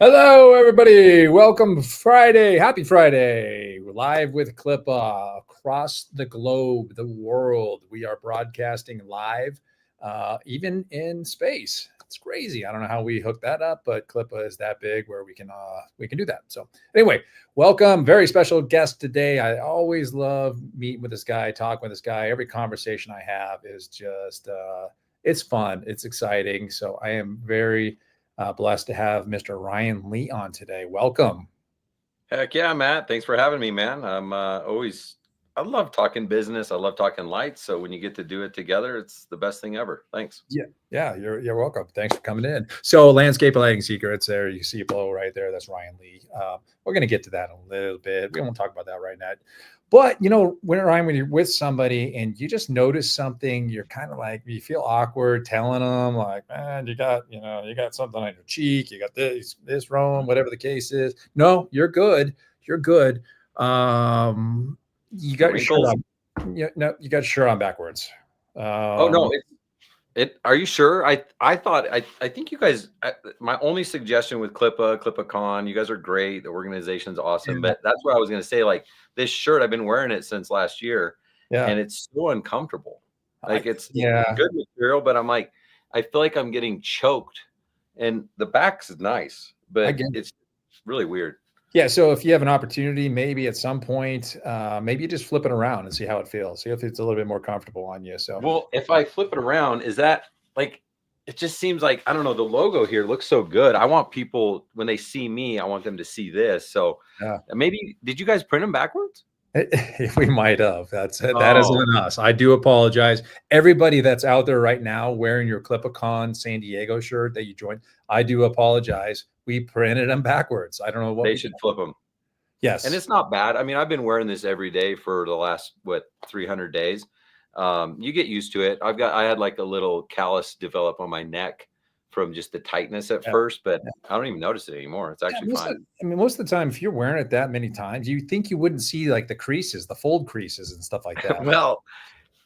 Hello, everybody. Welcome Friday. Happy Friday. We're live with CLIPA across the globe, the world. We are broadcasting live, even in space. It's crazy. I don't know how we hooked that up, but CLIPA is that big where we can do that. So anyway, welcome. Very special guest today. I always love meeting with this guy, talking with this guy. Every conversation I have is just it's fun. It's exciting. So I am very blessed to have Mr. Ryan Lee on today. Welcome. Heck yeah, Matt. Thanks for having me, man. I love talking business. I love talking lights. So when you get to do it together, it's the best thing ever. Thanks. Yeah, you're welcome. Thanks for coming in. So landscape lighting secrets there. You see below right there. That's Ryan Lee. We're going to get to that in a little bit. We won't talk about that right now. But when you're with somebody and you just notice something, you're kind of like, you feel awkward telling them like, man, you got something on your cheek, you got this wrong, whatever the case is. No, you're good. You're good. You got your shirt on. You got your shirt on backwards. Oh no, are you sure? I think you guys, my only suggestion with CLIPA Con, you guys are great. The organization's awesome, but that's what I was going to say. Like this shirt, I've been wearing it since last year and it's so uncomfortable. Like it's good material, but I'm like, I feel like I'm getting choked and the back's nice, but it's really weird. Yeah. So if you have an opportunity, maybe at some point, maybe you just flip it around and see how it feels. See if it's a little bit more comfortable on you. So, well, if I flip it around, is that like, it just seems like, I don't know, the logo here looks so good. I want people, when they see me, I want them to see this. So maybe, did you guys print them backwards? We might have. That is on us. I do apologize. Everybody that's out there right now wearing your CLIPA Con San Diego shirt that you joined, I do apologize. We printed them backwards. I don't know what they should flip them. Yes. And it's not bad. I mean, I've been wearing this every day for the last, 300 days. You get used to it. I had like a little callus develop on my neck from just the tightness at first, but I don't even notice it anymore. It's actually fine. Most of the time, if you're wearing it that many times, you think you wouldn't see like the creases, the fold creases and stuff like that. Well,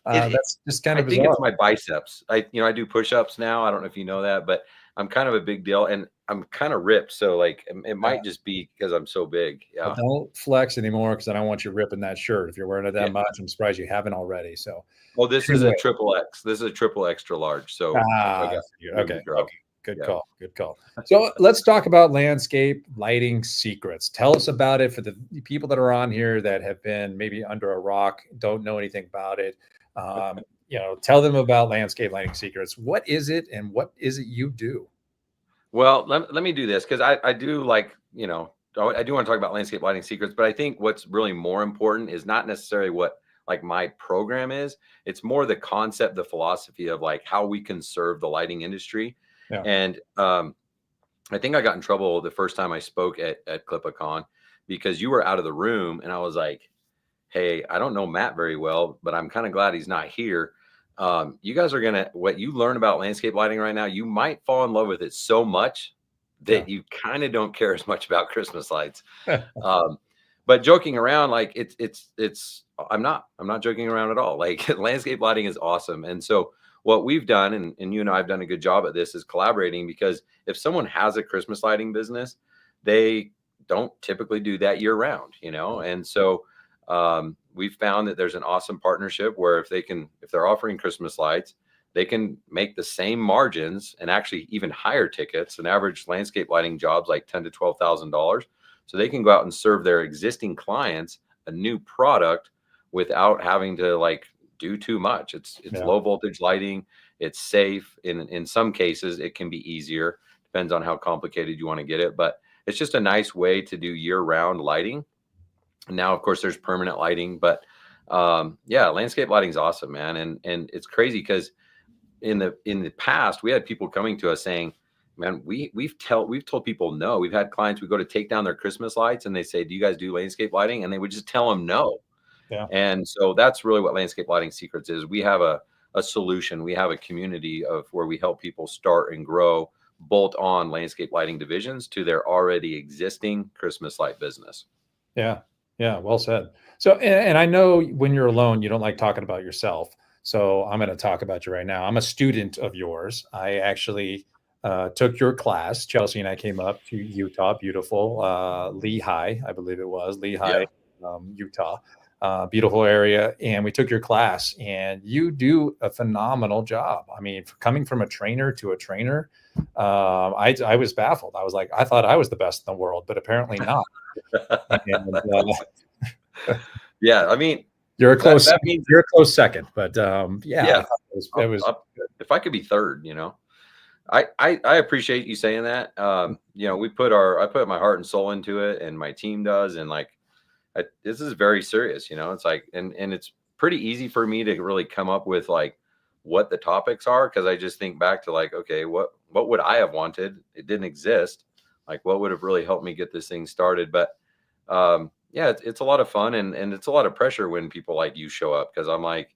that's just kind of bizarre. I think it's my biceps. I do push-ups now. I don't know if you know that, but I'm kind of a big deal and I'm kind of ripped. So like it might just be because I'm so big. Yeah. Well, don't flex anymore because I don't want you ripping that shirt. If you're wearing it that much, I'm surprised you haven't already. So this is a triple X. This is a triple extra large. So okay. Good call. Good call. So let's talk about landscape lighting secrets. Tell us about it for the people that are on here that have been maybe under a rock, don't know anything about it. Tell them about landscape lighting secrets. What is it and what is it you do? Well, let me do this because I do like, I do want to talk about landscape lighting secrets, but I think what's really more important is not necessarily what like my program is. It's more the concept, the philosophy of like how we can serve the lighting industry. Yeah. And I think I got in trouble the first time I spoke at CLIPA Con because you were out of the room and I was like, hey, I don't know Matt very well, but I'm kind of glad he's not here. You guys are what you learn about landscape lighting right now, you might fall in love with it so much that you kind of don't care as much about Christmas lights. But joking around, like I'm not joking around at all. Like landscape lighting is awesome. And so what we've done, and you and I have done a good job at this, is collaborating, because if someone has a Christmas lighting business, they don't typically do that year round, And so we've found that there's an awesome partnership where if they're offering Christmas lights, they can make the same margins and actually even higher tickets. An average landscape lighting job's like $10,000 to $12,000. So they can go out and serve their existing clients a new product without having to like do too much. It's low voltage lighting. It's safe. In some cases, it can be easier. Depends on how complicated you want to get it. But it's just a nice way to do year-round lighting. And now, of course, there's permanent lighting. But landscape lighting is awesome, man. And it's crazy because in the past, we had people coming to us saying, man, we've told people no. We've had clients, we go to take down their Christmas lights and they say, do you guys do landscape lighting? And they would just tell them no. Yeah. And so that's really what Landscape Lighting Secrets is. We have a solution. We have a community of where we help people start and grow bolt on landscape lighting divisions to their already existing Christmas light business. Yeah. Yeah. Well said. So, and I know when you're alone, you don't like talking about yourself. So I'm going to talk about you right now. I'm a student of yours. I actually took your class. Chelsea and I came up to Utah, beautiful, Lehi, I believe it was Lehi, Utah, beautiful area. And we took your class, and you do a phenomenal job. I mean, coming from a trainer to a trainer, I was baffled. I was like, I thought I was the best in the world, but apparently not. And, yeah, I mean, you're a close, that means you're a close second, but yeah, it was if I could be third, I appreciate you saying that. I put my heart and soul into it, and my team does. And like, this is very serious, it's like, and it's pretty easy for me to really come up with like what the topics are. Cause I just think back to like, okay, what would I have wanted? It didn't exist. Like, what would have really helped me get this thing started? But, yeah, it's a lot of fun, and it's a lot of pressure when people like you show up. Cause I'm like,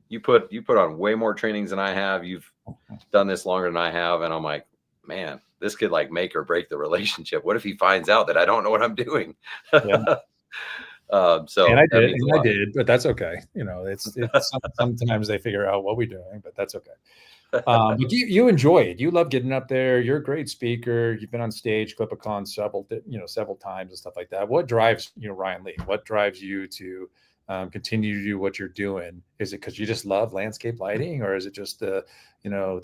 you put on way more trainings than I have. You've done this longer than I have. And I'm like, man, this could like make or break the relationship. What if he finds out that I don't know what I'm doing? Yeah. And I did, but that's okay. It's sometimes they figure out what we're doing, but that's okay. But you enjoy it. You love getting up there. You're a great speaker. You've been on stage, CLIPA Con several times and stuff like that. What drives Ryan Lee? What drives you to continue to do what you're doing? Is it because you just love landscape lighting, or is it just the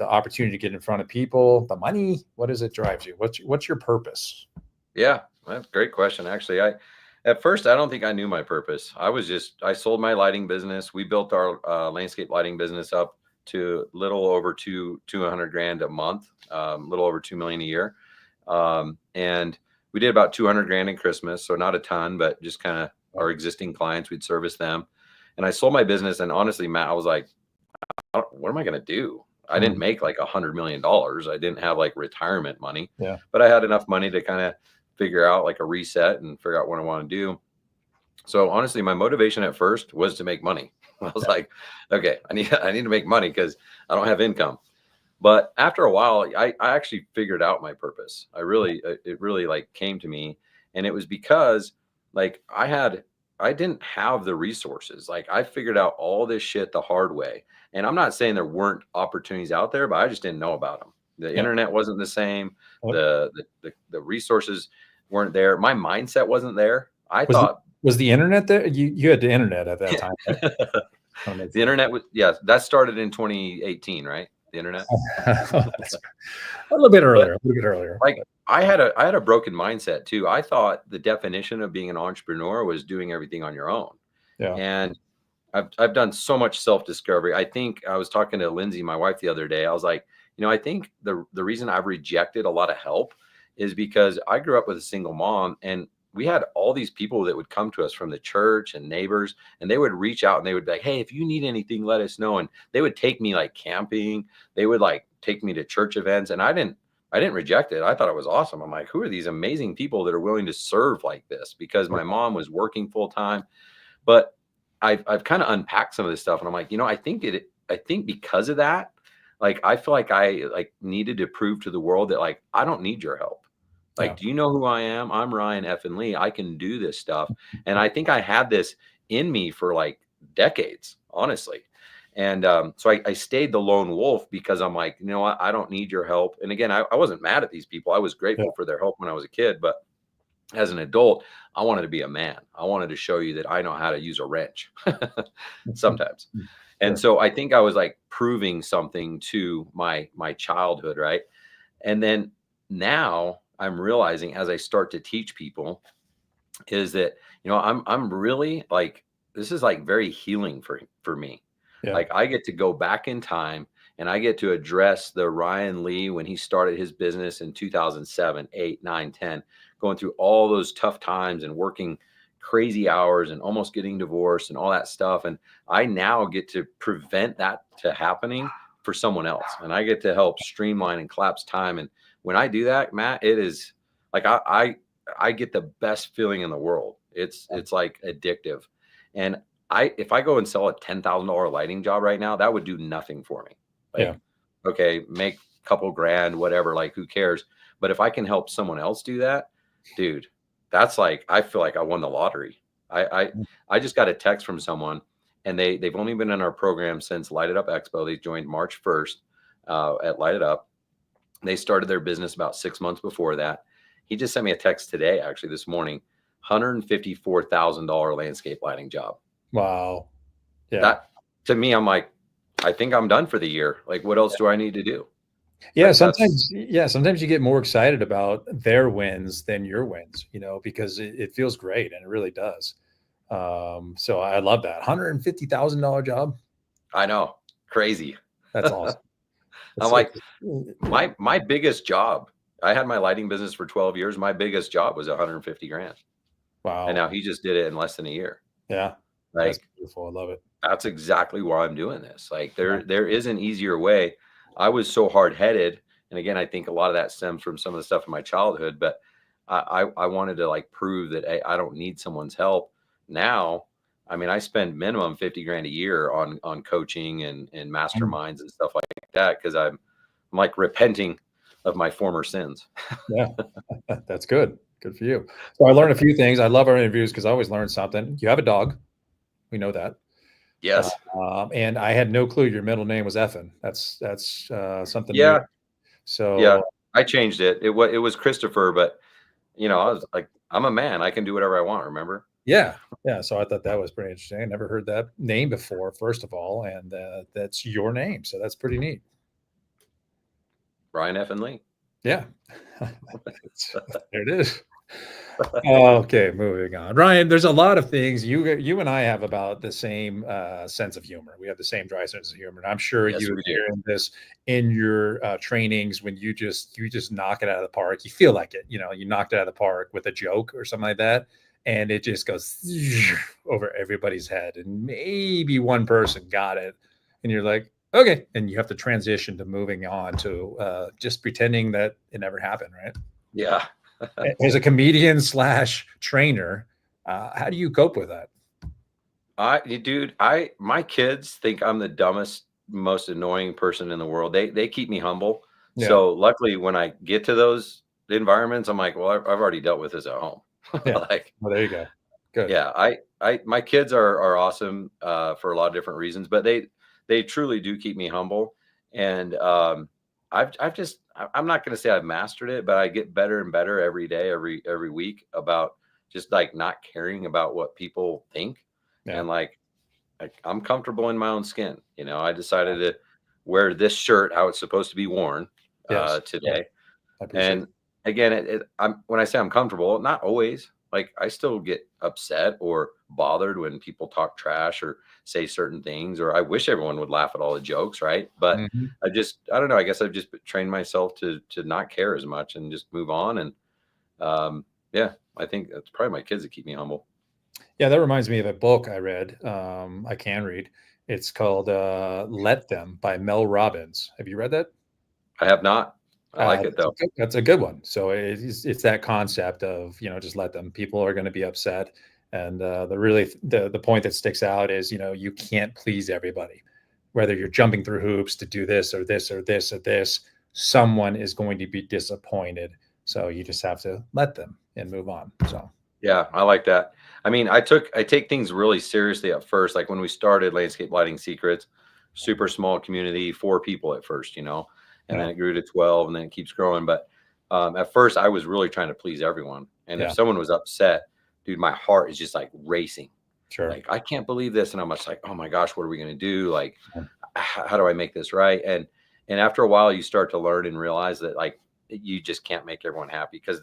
opportunity to get in front of people, the money? What is it drives you? What's your purpose? Yeah, that's a great question. Actually, at first, I don't think I knew my purpose. I sold my lighting business. We built our landscape lighting business up to little over 200 grand a month, little over 2 million a year. And we did about 200 grand in Christmas. So not a ton, but just kind of our existing clients, we'd service them. And I sold my business. And honestly, Matt, I was like, what am I going to do? I didn't make like $100 million. I didn't have like retirement money, but I had enough money to kind of figure out like a reset and figure out what I want to do. So honestly, my motivation at first was to make money. I was like, okay, I need to make money because I don't have income. But after a while, I actually figured out my purpose. It really like came to me. And it was because like I didn't have the resources. Like, I figured out all this shit the hard way. And I'm not saying there weren't opportunities out there, but I just didn't know about them. The internet wasn't the same. The resources weren't there. My mindset wasn't there. Was the internet there? You had the internet at that time, right? The internet was, that started in 2018, right? The internet. a little bit earlier. Like, I had a broken mindset too. I thought the definition of being an entrepreneur was doing everything on your own. Yeah. And I've done so much self-discovery. I think I was talking to Lindsay, my wife, the other day. I was like, I think the reason I've rejected a lot of help is because I grew up with a single mom, and we had all these people that would come to us from the church and neighbors, and they would reach out and they would be like, hey, if you need anything, let us know. And they would take me like camping. They would like take me to church events, and I didn't reject it. I thought it was awesome. I'm like, who are these amazing people that are willing to serve like this? Because my mom was working full time. But I've kind of unpacked some of this stuff, and I'm like, I think because of that, like, I feel like I like needed to prove to the world that like, I don't need your help. Like, do you know who I am? I'm Ryan effing Lee. I can do this stuff. And I think I had this in me for like decades, honestly. And so I stayed the lone wolf because I'm like, I don't need your help. And again, I wasn't mad at these people. I was grateful for their help when I was a kid. But as an adult, I wanted to be a man. I wanted to show you that I know how to use a wrench sometimes. And so I think I was like proving something to my childhood, right? And then now I'm realizing, as I start to teach people, is that, I'm really like, this is like very healing for me. Yeah. Like, I get to go back in time, and I get to address the Ryan Lee when he started his business in 2007, 8, 9, 10, going through all those tough times and working crazy hours and almost getting divorced and all that stuff. And I now get to prevent that to happening for someone else. And I get to help streamline and collapse time. And when I do that, Matt, it is like, I get the best feeling in the world. It's like addictive. And if I go and sell a $10,000 lighting job right now, that would do nothing for me. Like, okay, make a couple grand, whatever, like, who cares? But if I can help someone else do that, dude, that's like, I feel like I won the lottery. I just got a text from someone, and they've only been in our program since Light It Up Expo. They joined March 1st at Light It Up. They started their business about 6 months before that. He just sent me a text today, actually this morning, $154,000 landscape lighting job. Wow. Yeah. That, to me, I'm like, I think I'm done for the year. Like, what else do I need to do? Yeah, Like, that's, sometimes you get more excited about their wins than your wins, because it feels great and it really does. So I love that $150,000 job. I know, crazy. That's awesome. I'm It's, like, it's, my biggest job, I had my lighting business for 12 years. My biggest job was 150 grand. And wow. now he just did it in less than a year. Yeah, that's Like, beautiful. I love it. that's exactly why I'm doing this. Like, Yeah. there is an easier way. I was so hard-headed, and again, I think a lot of that stems from some of the stuff in my childhood, but I wanted to like prove that I don't need someone's help. Now, I mean, I spend minimum 50 grand a year on coaching and Mm, masterminds and stuff like that because I'm like repenting of my former sins. yeah, that's good. Good for you. So I learned a few things. I love our interviews because I always learn something. You have a dog. We know that. Yes. And I had no clue your middle name was Effin. That's something new. Yeah. Yeah. So I changed it. It was Christopher, but I was like, I'm a man. I can do whatever I want. Remember? yeah, yeah. So I thought that was pretty interesting. I never heard that name before, first of all, and that's your name. So that's pretty neat. Brian F. and Lee. Yeah, there it is. Okay, moving on. Ryan, there's a lot of things you and I have about the same sense of humor. We have the same dry sense of humor, and I'm sure Yes, you we do. experience this in your trainings when you just knock it out of the park. You feel like it. You knocked it out of the park with a joke or something like that, and it just goes over everybody's head, and maybe one person got it, and you're like, okay, and you have to transition to moving on to just pretending that it never happened, right? Yeah. As a comedian slash trainer, how do you cope with that? Dude, my kids think I'm the dumbest, most annoying person in the world. They keep me humble. Yeah, So luckily, when I get to those environments, I'm like, well, I've already dealt with this at home. yeah. Like, Well, there you go. Good. yeah, my kids are awesome for a lot of different reasons, but they truly do keep me humble. And I'm not going to say I've mastered it, but I get better and better every day, every week about just like not caring about what people think. Yeah, And like I'm comfortable in my own skin. I decided to wear this shirt how it's supposed to be worn yes, yeah, today. I appreciate And again, I'm when I say I'm comfortable, not always. Like I still get upset or bothered when people talk trash or say certain things, or I wish everyone would laugh at all the jokes, right? But it. Mhm. I don't know. I guess I've just trained myself to not care as much and just move on. And yeah, I think that's probably my kids that keep me humble. Yeah, that reminds me of a book I read. I can read. It's called "Let Them" by Mel Robbins. Have you read that? I have not. I like it though. That's a good one. So it's that concept of just let them. People are going to be upset, and the point that sticks out is you can't please everybody. Whether you're jumping through hoops to do this or this or this or this, someone is going to be disappointed. So you just have to let them and move on. So Yeah, I like that. I mean, I take things really seriously at first. Like when we started Landscape Lighting Secrets, super small community, 4 people at first, and then yeah, it grew to 12 and then it keeps growing. But at first I was really trying to please everyone. And if yeah, someone was upset, dude, my heart is just like racing. sure. Like, I can't believe this. And I'm just like, oh my gosh, what are we going to do? Like, how do I make this right? And after a while you start to learn and realize that like, you just can't make everyone happy because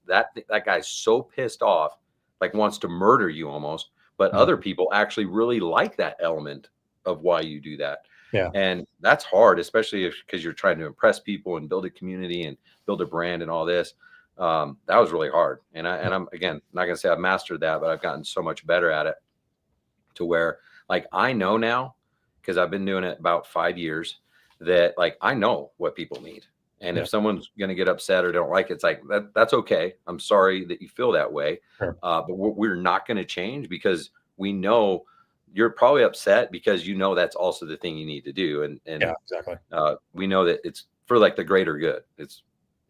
that guy's so pissed off, like wants to murder you almost. But Mhm. other people actually really like that element of why you do that, Yeah, and that's hard, especially if because you're trying to impress people and build a community and build a brand and all this. That was really hard, and I'm again not gonna say I've mastered that, but I've gotten so much better at it to where like I know now because I've been doing it about 5 years that like I know what people need. And yeah, if someone's going to get upset or don't like it, it's like that's okay. I'm sorry that you feel that way. sure. But we're not going to change because we know you're probably upset because that's also the thing you need to do. And Yeah, exactly. we know that it's for like the greater good. It's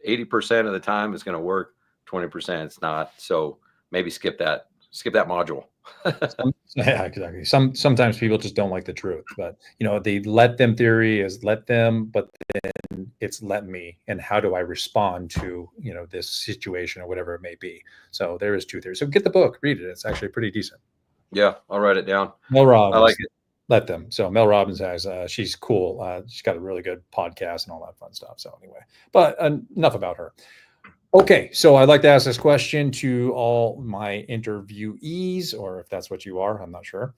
80% of the time it's going to work, 20% it's not. So maybe skip that skip that module. Yeah, exactly. Sometimes people just don't like the truth, but the let them theory is let them, but then it's let me, and how do I respond to this situation or whatever it may be. So there is two theories. So get the book, read it. It's actually pretty decent. Yeah, I'll write it down. Mel Robbins, I like it. Let them. So Mel Robbins has, she's cool. She's got a really good podcast and all that fun stuff. So anyway, but enough about her. Okay, so I'd like to ask this question to all my interviewees, or if that's what you are, I'm not sure.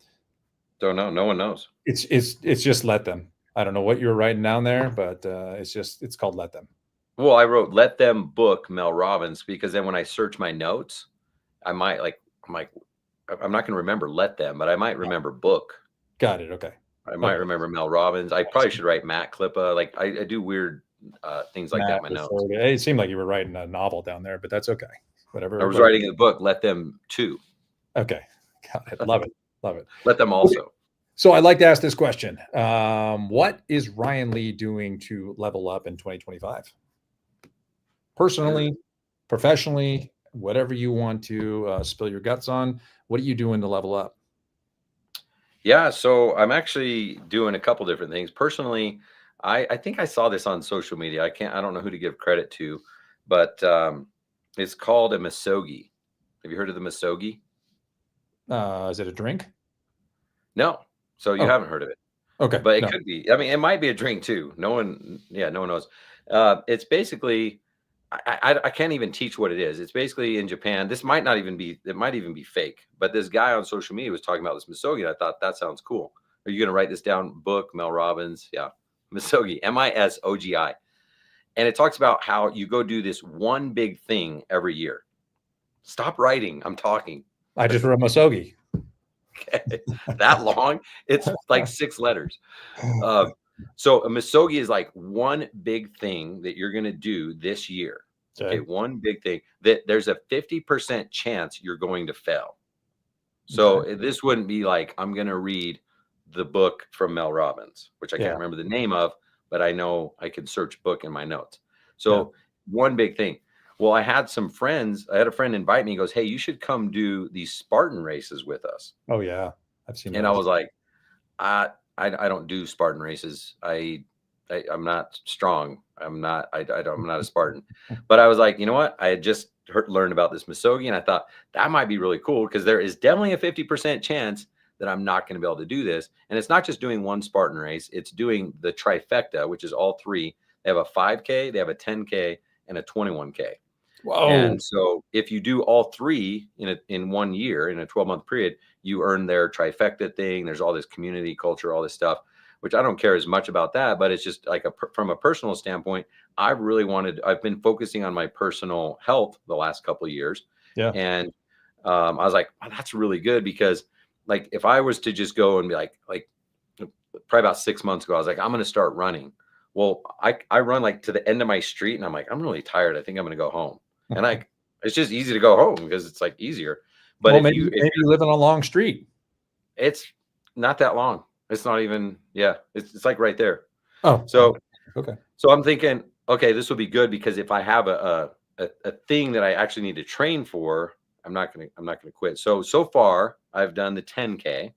Don't know. No one knows. It's just let them. I don't know what you're writing down there, but it's called let them. Well, I wrote let them book Mel Robbins because then when I search my notes, I'm not going to remember let them, but I might remember book. Got it. Okay. I might remember Mel Robbins. I probably should write Matt CLIPA. Like I do weird things like that in my notes. It seemed like you were writing a novel down there, but that's okay. Whatever. I was writing a book, let them too. Okay. Got it. Love it. Love it. Let them also. Okay. So I'd like to ask this question. What is Ryan Lee doing to level up in 2025? Personally, professionally, whatever you want to spill your guts on, what are you doing to level up? Yeah, so I'm actually doing a couple different things. Personally, I think I saw this on social media. I don't know who to give credit to, but it's called a misogi. Have you heard of the misogi? Is it a drink? No. So you haven't heard of it. Okay. But it could be. I mean, it might be a drink too. No one knows. It's basically, I can't even teach what it is. It's basically in Japan. This might not even be, it might even be fake. But this guy on social media was talking about this misogi, and I thought that sounds cool. Are you going to write this down? Book, Mel Robbins. Yeah. Misogi, MISOGI. And it talks about how you go do this one big thing every year. Stop writing. I'm talking. I just wrote misogi. Okay. That long? It's like 6 letters. So a misogi is like one big thing that you're going to do this year. Okay. One big thing that there's a 50% chance you're going to fail. So this wouldn't be like, I'm going to read the book from Mel Robbins, which I can't remember the name of, but I know I can search book in my notes. So one big thing. Well, I had a friend invite me. He goes, hey, you should come do these Spartan races with us. Oh yeah. I've seen And I was like, I don't do Spartan races. I'm not strong. I'm not a Spartan. But I was like, you know what? I had just learned about this misogi, and I thought that might be really cool because there is definitely a 50% chance that I'm not going to be able to do this. And it's not just doing one Spartan race. It's doing the trifecta, which is all 3. They have a 5K, they have a 10K, and a 21K. Whoa. And so if you do all 3 in 1 year, in a 12-month period, you earn their trifecta thing. There's all this community culture, all this stuff, which I don't care as much about that, but it's just like from a personal standpoint, I've been focusing on my personal health the last couple of years. Yeah. And I was like, oh, that's really good because like if I was to just go and be like probably about 6 months ago, I was like, I'm going to start running. Well, I run like to the end of my street and I'm like, I'm really tired. I think I'm going to go home. And it's just easy to go home because it's like easier. But if you live on a long street, it's not that long. It's not even, it's like right there. Oh, so, okay. So I'm thinking, okay, this will be good because if I have a thing that I actually need to train for, I'm not going to quit. So far I've done the 10K.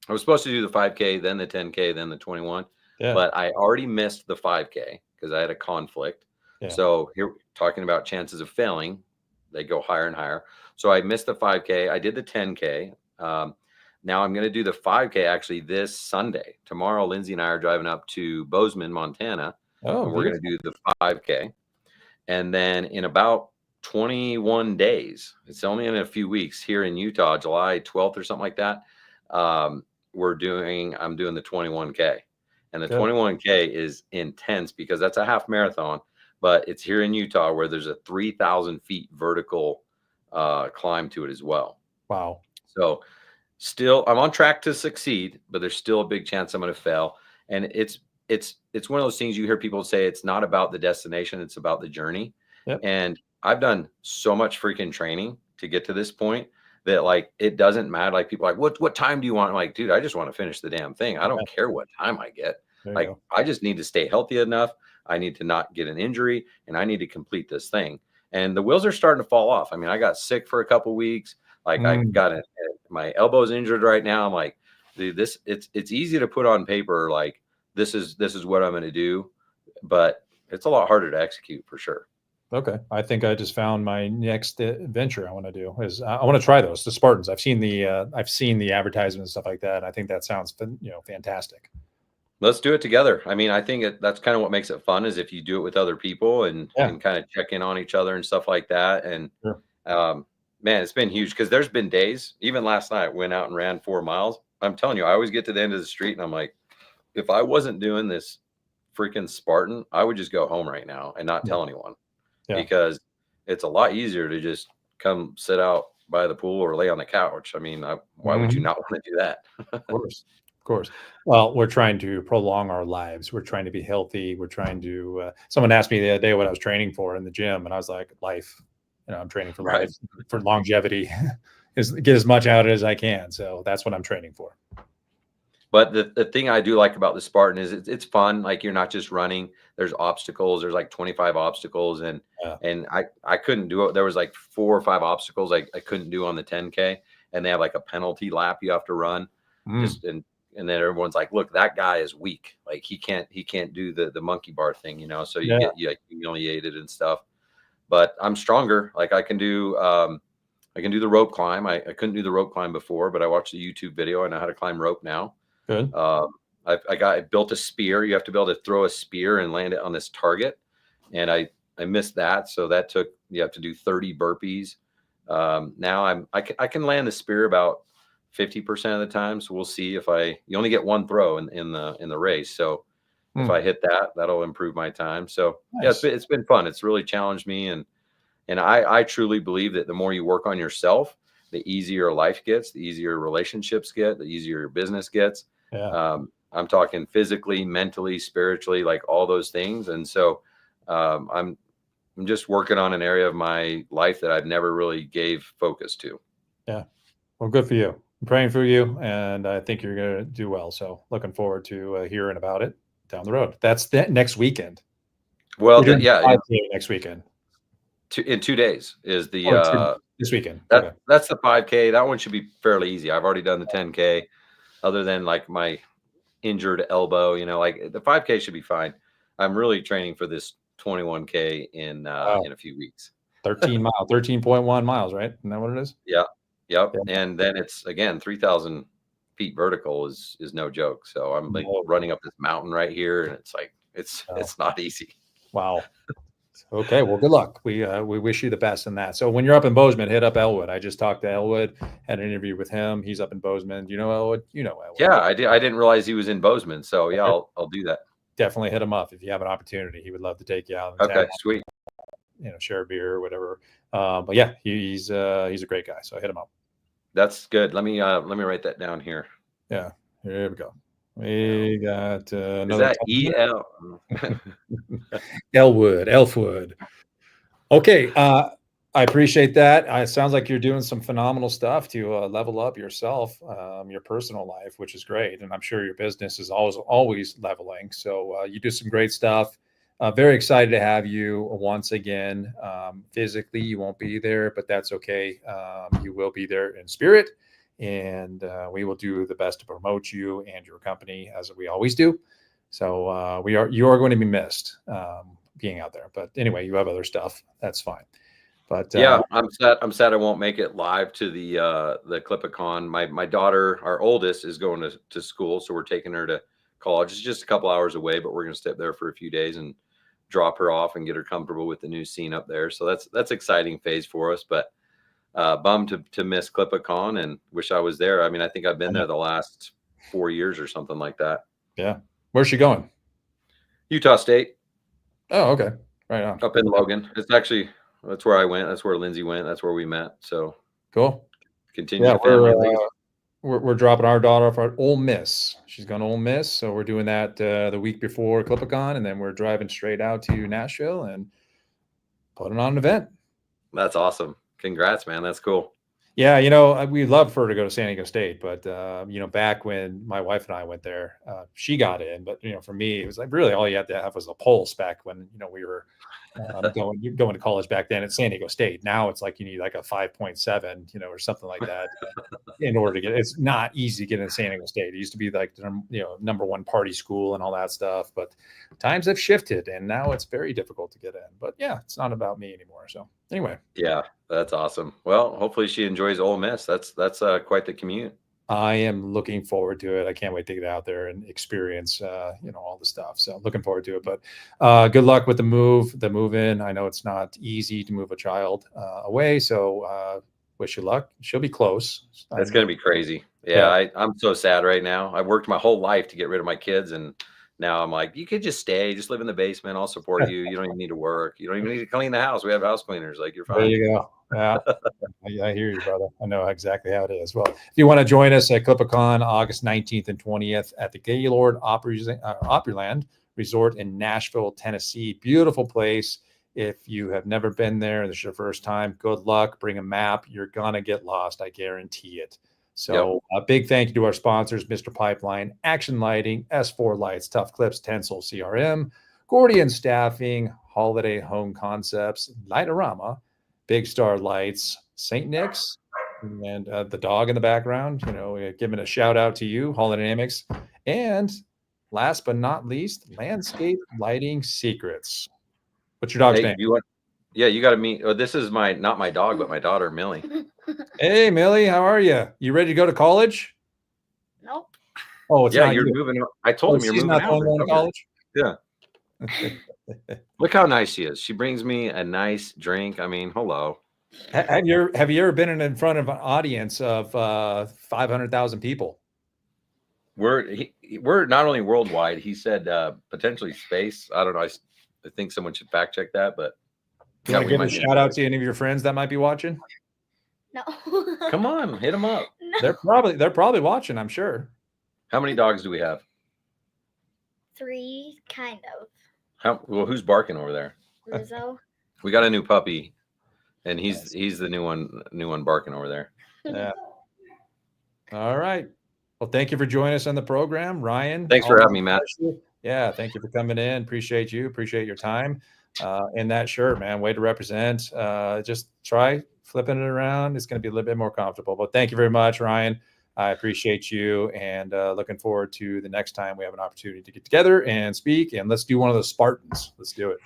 I was supposed to do the 5K, then the 10K, then the 21, but I already missed the 5K because I had a conflict. Yeah. So here talking about chances of failing, they go higher and higher. So I missed the 5K. I did the 10K. Now I'm going to do the 5K actually this Sunday. Tomorrow, Lindsay and I are driving up to Bozeman, Montana. And we're going to do the 5K. And then in about 21 days, it's only in a few weeks here in Utah, July 12th or something like that. I'm doing the 21K. And the 21K is intense because that's a half marathon, but it's here in Utah where there's a 3,000 feet vertical climb to it as well. Wow. So still I'm on track to succeed, but there's still a big chance I'm going to fail. And it's one of those things you hear people say, it's not about the destination, it's about the journey. Yep. And I've done so much freaking training to get to this point that like, it doesn't matter. Like people are like, what time do you want? I'm like, dude, I just want to finish the damn thing. I don't care what time I get. Like, I just need to stay healthy enough. I need to not get an injury and I need to complete this thing. And the wheels are starting to fall off. I mean, I got sick for a couple of weeks. Like I got it. My elbow's injured right now. I'm like, dude, it's easy to put on paper. Like this is what I'm going to do, but it's a lot harder to execute for sure. Okay. I think I just found my next venture I want to do is I want to try those, the Spartans. I've seen the advertisements and stuff like that. I think that sounds, fantastic. Let's do it together. I mean, I think that's kind of what makes it fun is if you do it with other people and Yeah. can kind of check in on each other and stuff like that. And Sure. man, it's been huge because there's been days, even last night, went out and ran 4 miles. I'm telling you, I always get to the end of the street and I'm like, if I wasn't doing this freaking Spartan, I would just go home right now and not tell anyone because it's a lot easier to just come sit out by the pool or lay on the couch. I mean, why would you not want to do that? Of course. Of course. Well, we're trying to prolong our lives. We're trying to be healthy. We're trying to, someone asked me the other day what I was training for in the gym. And I was like, life, I'm training for life, for longevity, is get as much out of it as I can. So that's what I'm training for. But the thing I do like about the Spartan is it's fun. Like you're not just running. There's obstacles. There's like 25 obstacles, and I couldn't do it. There was like 4 or 5 obstacles I couldn't do on the 10K, and they have like a penalty lap you have to run. Just and then everyone's like, look, that guy is weak. Like he can't do the monkey bar thing, So you get like humiliated and stuff. But I'm stronger. Like I can do the rope climb. I couldn't do the rope climb before, but I watched the YouTube video. I know how to climb rope now. Good. I built a spear. You have to be able to throw a spear and land it on this target. And I missed that. So you have to do 30 burpees. Now I can land the spear about 50% of the time. So we'll see you only get one throw in the race. So if I hit that, that'll improve my time. So nice. Yeah, it's been fun. It's really challenged me. And I truly believe that the more you work on yourself, the easier life gets, the easier relationships get, the easier your business gets. Yeah. I'm talking physically, mentally, spiritually, like all those things. And so I'm just working on an area of my life that I've never really gave focus to. Yeah. Well, good for you. I'm praying for you, and I think you're going to do well. So looking forward to hearing about it down the road. That's next weekend. Well, next weekend. In 2 days is the this weekend. That's the 5K. That one should be fairly easy. I've already done the 10K. Other than like my injured elbow, like the 5K should be fine. I'm really training for this 21K in a few weeks. 13.1 miles, right? Isn't that what it is? Yeah. Yep. Yeah. And then it's again 3,000 feet vertical is no joke. So I'm like running up this mountain right here, and it's like it's not easy. Wow. Okay, well, good luck. We wish you the best in that. So when you're up in Bozeman, hit up Elwood. I just talked to Elwood, had an interview with him. He's up in Bozeman. Do you know Elwood? You know Elwood. Yeah, I didn't realize he was in Bozeman. So yeah, I'll do that. Definitely hit him up if you have an opportunity. He would love to take you out. Okay, sweet. Share a beer or whatever. But yeah, he's a great guy. So hit him up. That's good. Let me write that down here. Yeah, here we go. We got another. Is that Elwood. Okay, I appreciate that. It sounds like you're doing some phenomenal stuff to level up yourself, your personal life, which is great. And I'm sure your business is always leveling. So you do some great stuff. Very excited to have you once again. Physically, you won't be there, but that's okay. You will be there in spirit. And we will do the best to promote you and your company as we always do. So you are going to be missed being out there. But anyway, you have other stuff. That's fine. But yeah, I'm sad I won't make it live to the CLIPA Con. My daughter, our oldest, is going to school, so we're taking her to college. It's just a couple hours away, but we're going to stay up there for a few days and drop her off and get her comfortable with the new scene up there. So that's exciting phase for us. But bummed to miss CLIPA Con and wish I was there. I mean, I think I've been there the last 4 years or something like that. Yeah. Where's she going? Utah State. Oh, okay. Right on. Up in Logan. It's actually, that's where I went. That's where Lindsay went. That's where we met. So cool. Continue. Yeah, we're dropping our daughter off at Ole Miss. She's going to Ole Miss. So we're doing that the week before CLIPA Con, and then we're driving straight out to Nashville and putting on an event. That's awesome. Congrats, man. That's cool. Yeah, you know, we'd love for her to go to San Diego State, but you know, back when my wife and I went there, she got in. But you know, for me, it was like really all you had to have was a pulse back when you know we were going to college back then at San Diego State. Now it's like you need like a 5.7, you know, or something like that in order to get. It's not easy to get into San Diego State. It used to be like the you know #1 party school and all that stuff, but times have shifted, and now it's very difficult to get in. But yeah, it's not about me anymore. So anyway. Yeah, that's awesome. Well, hopefully she enjoys Ole Miss. That's quite the commute. I am looking forward to it. I can't wait to get out there and experience, you know, all the stuff. So looking forward to it. But good luck with the move in. I know it's not easy to move a child away. So wish you luck. She'll be close. It's going to be crazy. Yeah, I'm so sad right now. I worked my whole life to get rid of my kids, and now I'm like, you could just stay, just live in the basement. I'll support you. You don't even need to work. You don't even need to clean the house. We have house cleaners. Like, you're There fine. you go. Yeah, I hear you, brother. I know exactly how it is. Well, if you want to join us at CLIPA Con August 19th and 20th at the Gaylord Opryland Resort in Nashville, Tennessee. Beautiful place. If you have never been there and this is your first time, good luck. Bring a map. You're going to get lost. I guarantee it. So a big thank you to our sponsors, Mr. Pipeline, Action Lighting, S4 Lights, Tough Clips, Tencel CRM, Gordian Staffing, Holiday Home Concepts, Lightorama, Big Star Lights, St. Nick's, and the dog in the background, you know, giving a shout out to you, Holodynamics. And last but not least, Landscape Lighting Secrets. What's your dog's name? Yeah, you got to meet. Oh, this is not my dog, but my daughter, Millie. Hey, Millie, how are you? You ready to go to college? Nope. Oh, it's yeah, you're moving. I told him you're moving out. Going to college. Yeah. Look how nice she is. She brings me a nice drink. I mean, hello. Have you ever been in front of an audience of 500,000 people? We're not only worldwide. He said potentially space. I don't know. I think someone should fact check that. But you want to give a shout out to any of your friends that might be watching? No. Come on, hit them up. No. They're probably watching, I'm sure. How many dogs do we have? 3, kind of. Well, who's barking over there? Rizzo. We got a new puppy, and he's the new one barking over there. Yeah. All right. Well, thank you for joining us on the program, Ryan. Thanks for having me, Matt. Yeah, thank you for coming in. Appreciate you. Appreciate your time. And that shirt, man, way to represent. Just try flipping it around. It's going to be a little bit more comfortable. But thank you very much, Ryan. I appreciate you, and looking forward to the next time we have an opportunity to get together and speak. And let's do one of those Spartans. Let's do it.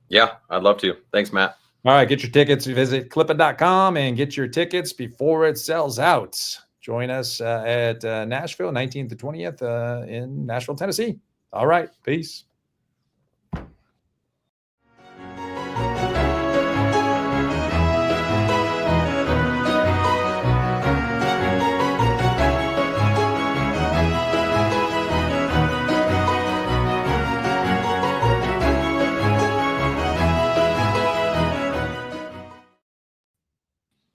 Yeah, I'd love to. Thanks, Matt. All right, get your tickets. Visit clipa.com and get your tickets before it sells out. Join us at Nashville, 19th to 20th in Nashville, Tennessee. All right, peace.